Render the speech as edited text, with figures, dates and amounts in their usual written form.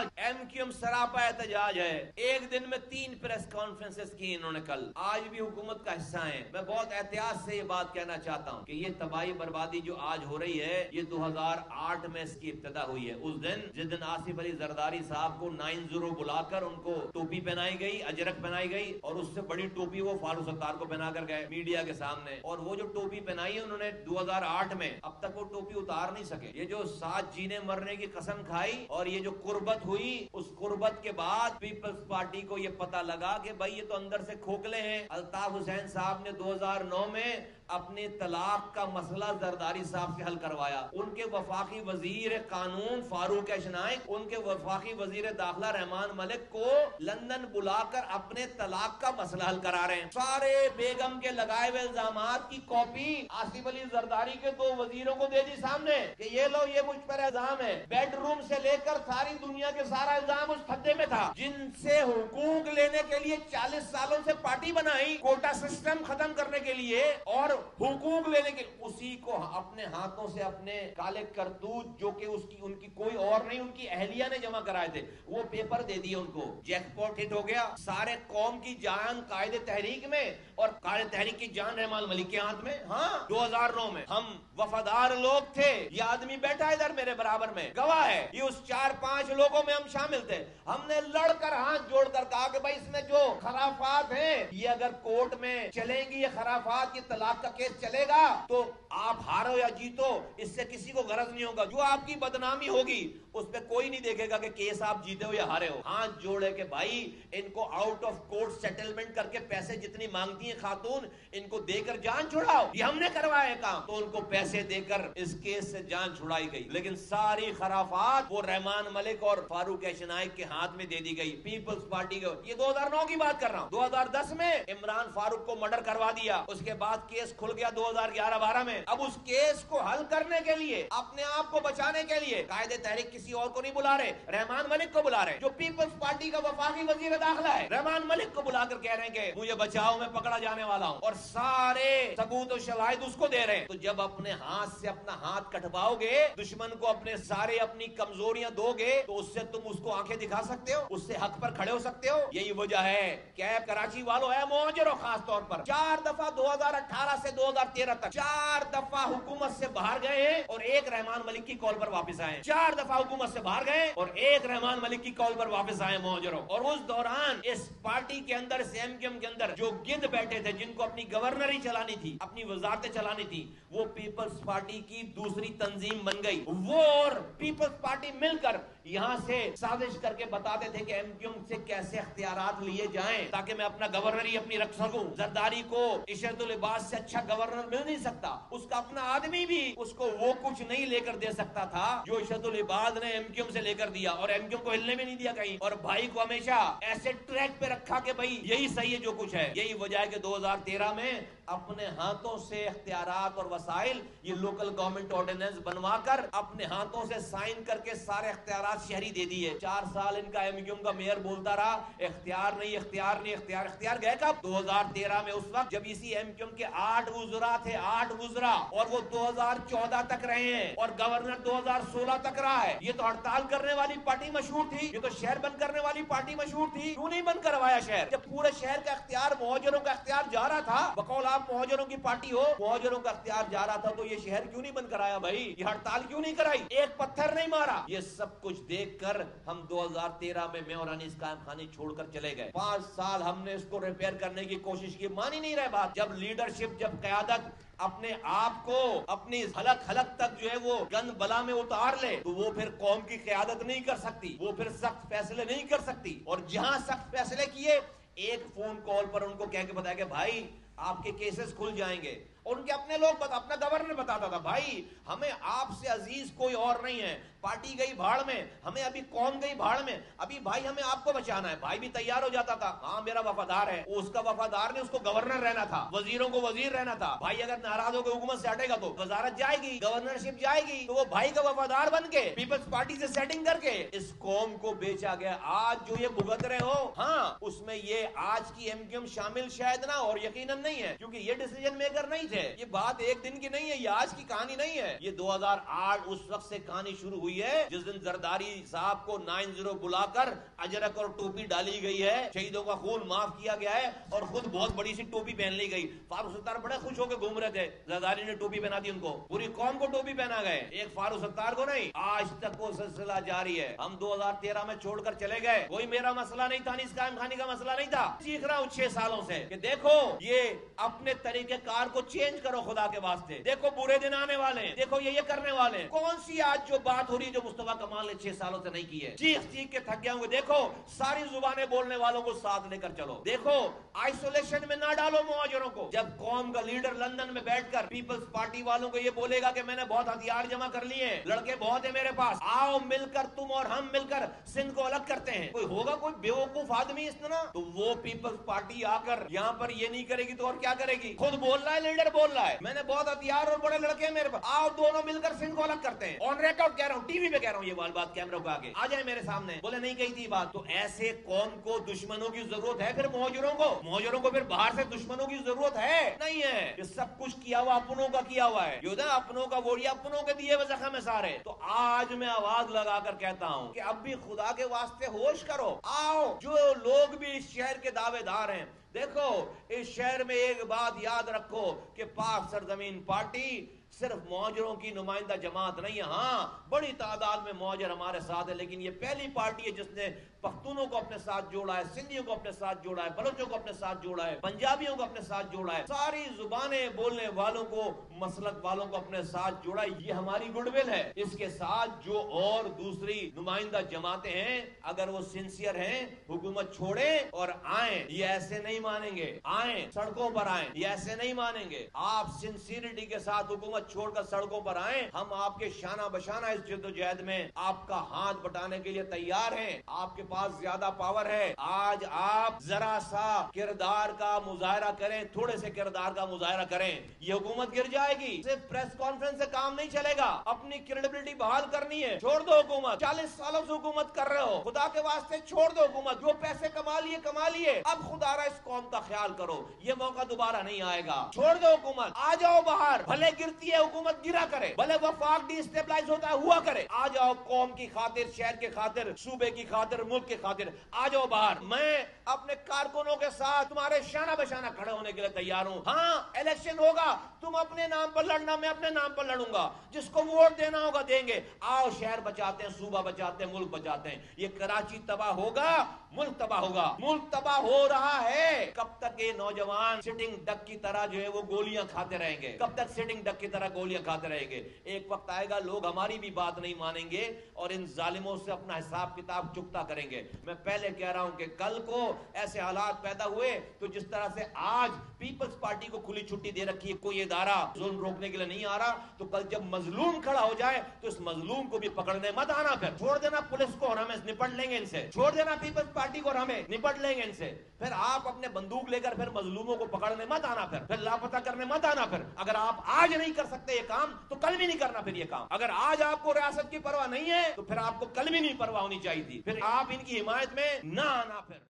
एहतजाज, एमक्यूएम सरापा एहतजाज है। एक दिन में 3 प्रेस कॉन्फ्रेंसेस की इन्होंने कल। आज भी हुकूमत का हिस्सा है। मैं बहुत एहतियात से ये बात कहना चाहता हूँ कि ये तबाही बर्बादी जो आज हो रही है, ये 2008 में इसकी इब्तिदा हुई है। उस दिन जिस दिन आसिफ अली जरदारी साहब को 9-0 बुलाकर उनको टोपी पहनाई गई, अजरक पहनाई गई, और उससे बड़ी टोपी वो फारूक सत्तार को पहना कर गए मीडिया के सामने। और वो जो टोपी पहनाई है उन्होंने 2008 में, अब तक वो टोपी उतार नहीं सके। ये जो साथ जीने मरने की कसम खाई और ये जो कुर्बत हुई, उस कुर्बत के बाद पीपल्स पार्टी को ये पता लगा कि भाई ये तो अंदर से खोखले हैं। अल्ताफ हुसैन साहब ने 2009 में अपने तलाक का मसला जरदारी साहब से हल करवाया। उनके वफाकी वजीर कानून फारूक एशनाइक, उनके वफाकी वजीर दाखिला रहमान मलिक को लंदन बुलाकर अपने तलाक का मसला हल करा रहे हैं। सारे बेगम के लगाए हुए इल्जामात की कॉपी आसिफ अली जरदारी के 2 वजीरों को दे दी सामने कि ये लो, ये मुझ पर इल्जाम है। बेडरूम से लेकर सारी दुनिया के सारा इल्जाम उस खद्दे में था। जिनसे हुकूक लेने के लिए 40 सालों से पार्टी बनाई, कोटा सिस्टम खत्म करने के लिए और हुकूक लेने के, उसी को अपने हाथों से अपने काले करतूत, जो कि उसकी उनकी कोई और नहीं, उनकी अहलिया ने जमा कराए थे, वो पेपर दे दिए उनको। जैकपॉट हिट हो गया। सारे कौम की जान कायदे तहरीक में और कायदे तहरीक की जान रहमान मलिक के हाथ में। हाँ, 2009 में हम वफादार लोग थे। ये आदमी बैठा है इधर मेरे बराबर में, गवाह है। ये उस 4-5 लोगों में हम शामिल थे। हमने लड़कर हाथ जोड़कर कहा कि भाई इसमें जो खराफात हैं, ये अगर कोर्ट में चलेंगी, ये खराफात, ये तलाक का केस चलेगा, तो आप हारो या जीतो, इससे किसी को गरज नहीं होगा। जो आपकी बदनामी होगी उस पे कोई नहीं देखेगा कि केस आप जीते हो या हारे हो। हाथ जोड़े के भाई इनको आउट ऑफ कोर्ट सेटलमेंट करके पैसे जितनी मांगती हैं खातून, इनको देकर जान छुड़ाओ। ये हमने करवाया काम, तो उनको पैसे देकर इस केस से जान छुड़ाई गई। लेकिन सारी खराफात वो रहमान मलिक और फारूक एशनाइक के हाथ में दे दी गई, पीपल्स पार्टी को। ये 2009 की बात कर रहा हूँ। 2010 में इमरान फारूक को मर्डर करवा दिया, उसके बाद केस खुल गया 2011-12 में। अब उस केस को हल करने के लिए, अपने आप को बचाने के लिए कायदे तहरीक किसी और को नहीं बुला रहे, रहमान मलिक को बुला रहे, जो पीपल्स पार्टी का वफाकी वजीर दाखिला है। रहमान मलिक को बुलाकर कह रहे हैं कि मुझे बचाओ, मैं पकड़ा जाने वाला हूं, और सारे सबूत और शवाहिद उसको दे रहे हैं। तो जब अपने हाथ से अपना हाथ कटवाओगे, दुश्मन को अपने सारे अपनी कमजोरियां दोगे, तो उससे तुम उसको आंखें दिखा सकते हो, उससे हक पर खड़े हो सकते हो। यही वजह है कैब कराची वालों है, मोहजरों खास तौर पर 4 दफा 2018 से 2013 तक 4 दफा हुकूमत से बाहर गए हैं और 1 रहमान मलिक की कॉल पर वापस आए। 4 दफा हुकूमत से बाहर गए और 1 रहमान मलिक की कॉल पर वापस आए मोहजरों। और उस दौरान इस पार्टी के अंदर, एमक्यूएम के अंदर जो गिद्ध बैठे थे, जिनको अपनी गवर्नरी चलानी थी, अपनी वजारतें चलानी थी, वो पीपल्स पार्टी की दूसरी तंजीम बन गई। वो और पीपल्स पार्टी मिलकर यहां से साजिश करके बताते थे कि एमक्यूएम से कैसे इख्तियारात लिए जाएं ताकि मैं अपना गवर्नरी अपनी रख सकूं। जरदारी को इशरतुल इबाद से अच्छा गवर्नर मिल नहीं सकता, उसका अपना आदमी भी उसको वो कुछ नहीं लेकर दे सकता था जो इशरतुल इबाद ने एमक्यूएम से लेकर दिया, और एमक्यूएम को हिलने भी नहीं दिया कहीं, और भाई को हमेशा ऐसे ट्रैक पे रखा कि भाई यही सही है जो कुछ है। यही वजह है कि 2013 में अपने हाथों से इख्तियारात और वसाइल, ये लोकल गवर्नमेंट ऑर्डिनेंस बनवाकर अपने हाथों से साइन करके सारे इख्तियारात शहरी दे दिए। 4 साल इनका एमक्यूएम का मेयर बोलता रहा इख्तियार नहीं, इख्तियार नहीं, इख्तियार। इख्तियार गए कब? 2013 में, उस वक्त जब इसी एमक्यूएम के 8 वुज़रा थे, 8 वुज़रा, और वो 2014 तक रहे हैं, और गवर्नर 2016 तक रहा है। ये तो हड़ताल करने वाली पार्टी मशहूर थी, ये तो शहर बंद करने वाली पार्टी मशहूर थी। क्यों नहीं बंद करवाया शहर? जब पूरे शहर का इख्तियार मोहजरों का इख्तियार जा रहा था, बकौल आप मोहजरों की पार्टी हो, मोहजरों का इख्तियार जा रहा था, तो ये शहर क्यों नहीं बंद कराया भाई? ये हड़ताल क्यों नहीं कराई? एक पत्थर नहीं मारा। ये सब कुछ देखकर हम 2013 में मैं और अनीस कायम खानी छोड़कर चले गए। 5 साल हमने इसको रिपेयर करने की कोशिश की, मान ही नहीं रहे बात। जब लीडरशिप, जब क़यादत अपने आप को अपनी हलक हलक तक जो है वो गंद बला में उतार ले, तो वो फिर कौम की क़यादत नहीं कर सकती, वो फिर सख्त फैसले नहीं कर सकती। और जहां सख्त फैसले किए, एक फोन कॉल पर उनको कह के बताया कि भाई आपके केसेस खुल जाएंगे, और उनके अपने लोग अपना गवर्नर बताता था भाई हमें आपसे अजीज कोई और नहीं है, पार्टी गई भाड़ में, हमें अभी कौम गई भाड़ में, अभी भाई हमें आपको बचाना है। भाई भी तैयार हो जाता था, हाँ मेरा वफादार है, उसका वफादार ने उसको गवर्नर रहना था, वजीरों को वजीर रहना था। भाई अगर नाराज होकर हुकूमत से हटेगा तो वजारत जाएगी, गवर्नरशिप जाएगी, तो वो भाई का वफादार बन के पीपल्स पार्टी से सेटिंग करके इस कौम को बेचा गया। आज जो ये भुगत रहे हो, हाँ उसमें ये आज की एमक्यूएम शामिल शायद ना, और यकीनन नहीं है, क्योंकि ये डिसीजन मेकर नहीं थे। ये बात एक दिन की नहीं है, ये आज की कहानी नहीं है, ये 2008 उस वक्त से कहानी शुरू हुई हुई है जिस दिन जरदारी साहब को 9-0 बुलाकर अजरक और टोपी डाली गई है, शहीदों का खून माफ किया गया है और खुद बहुत बड़ी सी टोपी पहन ली गई। फारूक सत्तार बड़े खुश होकर घूम रहे थे, जरदारी ने टोपी पहना दी उनको, पूरी कौम को टोपी पहना गए, एक फारूक सत्तार को नहीं। आज तक वो सिलसिला जारी है। हम 2013 में छोड़कर चले गए, कोई मेरा मसला नहीं था, अनीस कायम खानी का मसला नहीं था। सीख रहा हूँ 6 सालों से कि देखो ये अपने तरीके कार को चेंज करो खुदा के वास्ते। देखो बुरे दिन आने वाले हैं, देखो ये करने वाले हैं। कौन सी आज जो बात हो रही है जो मुस्तफा कमाल ने 6 सालों से नहीं की है? चीख चीख के थक गया हूँ। देखो सारी जुबानें बोलने वालों को साथ लेकर चलो। देखो आइसोलेशन में ना डालो मुहाजिरों को। जब कौम का लीडर लंदन में बैठकर पीपल्स पार्टी वालों को ये बोलेगा कि मैंने बहुत हथियार जमा कर लिए, लड़के बहुत है मेरे पास, आओ मिलकर तुम और हम मिलकर सिंध को अलग करते हैं, कोई होगा कोई बेवकूफ आदमी इस तरह? तो वो पीपल्स पार्टी आकर यहाँ पर ये नहीं करेगी तो और क्या करेगी? खुद बोल रहा है, लीडर बोल रहा है, मैंने बहुत हथियार और बड़े लड़के हैं मेरे पास, आओ दोनों मिलकर सिंध को अलग करते हैं। ऑन रिकॉर्ड कह रहा हूँ, टीवी पे कह रहा हूँ, ये बात कैमरा पे आगे आ जाए मेरे सामने। बोले नहीं कही थी बात। तो ऐसे कौम को दुश्मनों की जरूरत है? फिर मुहाजिरों को फिर बाहर से दुश्मनों की जरूरत है? नहीं है। ये सब कुछ किया हुआ अपनों का किया हुआ है, योदा अपनों का वो अपनों के दिए हुए जख्म है सारे। तो आज मैं आवाज लगाकर कहता हूँ कि अब भी खुदा के वास्ते होश करो। आओ जो लोग भी इस शहर के दावेदार हैं, देखो इस शहर में एक बात याद रखो कि पाक सरजमीन पार्टी सिर्फ मुहाजिरों की नुमाइंदा जमात नहीं है। हाँ बड़ी तादाद में मुहाजिर हमारे साथ है, लेकिन ये पहली पार्टी है जिसने पख्तूनों को अपने साथ जोड़ा है, सिंधियों को अपने साथ जोड़ा है, बलोचों को अपने साथ जोड़ा है, पंजाबियों को अपने साथ जोड़ा है, सारी जुबानें बोलने वालों को, मसलक वालों को अपने साथ जोड़ा है। ये हमारी गुडविल है। इसके साथ जो और दूसरी नुमाइंदा जमातें हैं, अगर वो सिंसियर हैं, हुकूमत छोड़े और आए, ये ऐसे नहीं मानेंगे। आए सड़कों पर आए, ये ऐसे नहीं मानेंगे। आप सिंसियरिटी के साथ हुकूमत छोड़कर सड़कों पर आए, हम आपके शाना बशाना इस जद्दोजहद में आपका हाथ बटाने के लिए तैयार हैं। आपके पास ज्यादा पावर है। आज आप जरा सा किरदार का मुजाहरा करें, थोड़े से किरदार का मुजाहरा करें, ये हुकूमत गिर जाएगी। सिर्फ प्रेस कॉन्फ्रेंस से काम नहीं चलेगा, अपनी क्रेडिबिलिटी बहाल करनी है। छोड़ दो हुकूमत, 40 सालों से हुकूमत कर रहे हो, खुदा के वास्ते छोड़ दो हुकूमत। जो पैसे कमा लिए, अब खुदारा इस कौम का ख्याल करो, ये मौका दोबारा नहीं आएगा। छोड़ दो हुकूमत, आ जाओ बाहर। भले गिरती है हुकूमत, गिरा करे, भले वफाक डिस्टेबलाइज होता है, हुआ करे। आ जाओ कौम की खातिर, शहर के खातिर, सूबे की खातिर, मुल्क के खातिर, आ जाओ बाहर। मैं अपने कारकुनों के साथ तुम्हारे शाना बशाना खड़े होने के लिए तैयार हूं। हाँ इलेक्शन होगा, तुम अपने नाम पर लड़ना, मैं अपने नाम पर लड़ूंगा। जिसको वोट देना होगा देंगे। आओ शहर बचाते हैं, सूबा बचाते हैं, मुल्क बचाते हैं। ये कराची तबाह होगा, मुल्क तबाह होगा। मुल्क तबाह हो रहा है। कब तक ये नौजवान सिटिंग डक की तरह जो है वो गोलियां खाते रहेंगे? कब तक सिटिंग डक की तरह गोलियां खाते रहेंगे? एक वक्त आएगा लोग हमारी भी बात नहीं मानेंगे और इन जालिमों से अपना हिसाब किताब चुकता करेंगे। मैं पहले कह रहा हूं कि कल को ऐसे हालात पैदा हुए तो जिस तरह से आज पीपल्स पार्टी को खुली छुट्टी दे रखी है, कोई इदारा जुल्म रोकने के लिए नहीं आ रहा, तो कल जब मजलूम खड़ा हो जाए तो इस मजलूम को भी पकड़ने मत आना। फिर छोड़ देना पुलिस को और हमें निपट लेंगे इनसे। छोड़ देना पीपल्स पार्टी को और हमें निपट लेंगे इनसे। फिर आप अपने बंदूक लेकर फिर मजलूमों को पकड़ने मत आना, फिर लापता करने मत आना। फिर अगर आप आज नहीं कर सकते ये काम तो कल भी नहीं करना। फिर ये काम अगर आज आपको रियासत की परवाह नहीं है तो फिर आपको कल भी नहीं परवाह होनी चाहिए थी। फिर आप इनकी हिमायत में ना आना। फिर